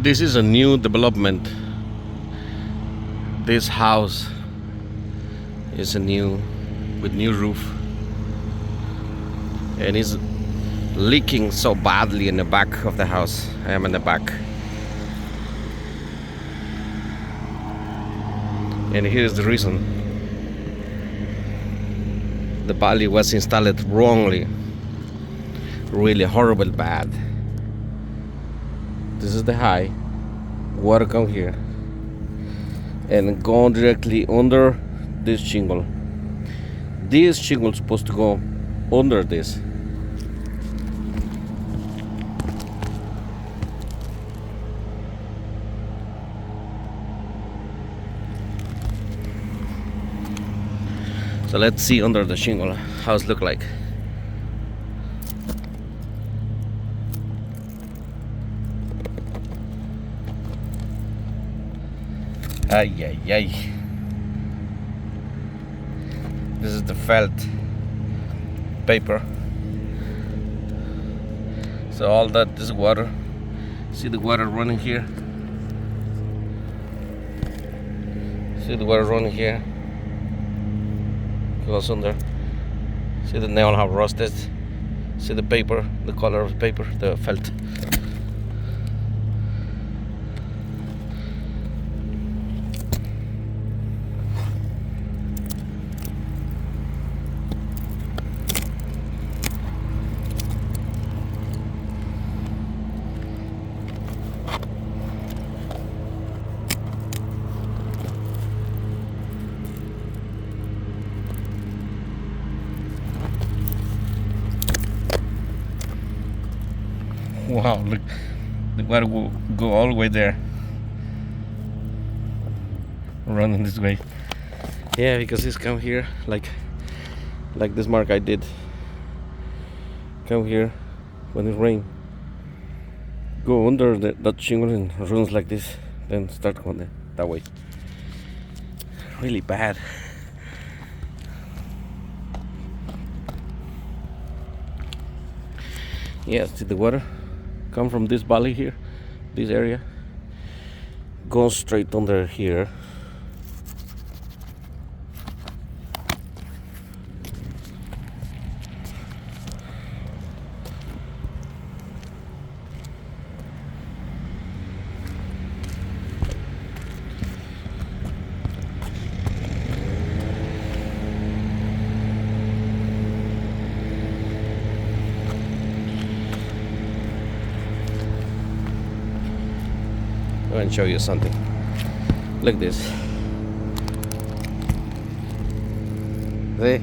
This is a new development. This house is a new with new roof, and it's leaking so badly in the back of the house. I am in the back, and here's the reason. The valley was installed wrongly, really horrible bad. This is the high. Water come here and go directly under this shingle. This shingle is supposed to go under this. So let's see under the shingle how it look like. Ay, ay, ay. This is the felt paper. So all that is water. See the water running here? See the water running here? Goes under. See the nail how rusted. See the paper, the color of the paper, the felt. Wow, look, the water will go all the way there. Running this way. Yeah, because it's come here like this mark I did. Come here when it rain. Go under that shingle and runs like this. Then start going that way. Really bad. Yeah, see the water come from this valley here, this area, goes straight under here. I'm going to show you something. Look this. See?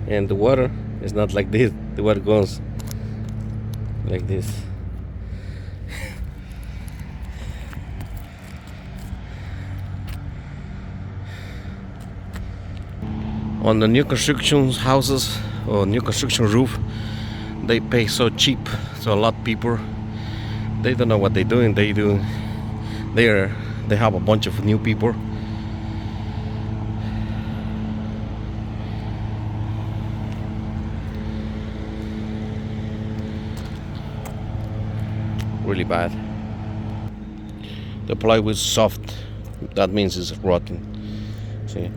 And the water is not like this. The water goes like this. On the new construction houses or new construction roof, they pay so cheap. So a lot of people, they don't know what they're doing. They have a bunch of new people. Really bad. The plywood is soft. That means it's rotten. See.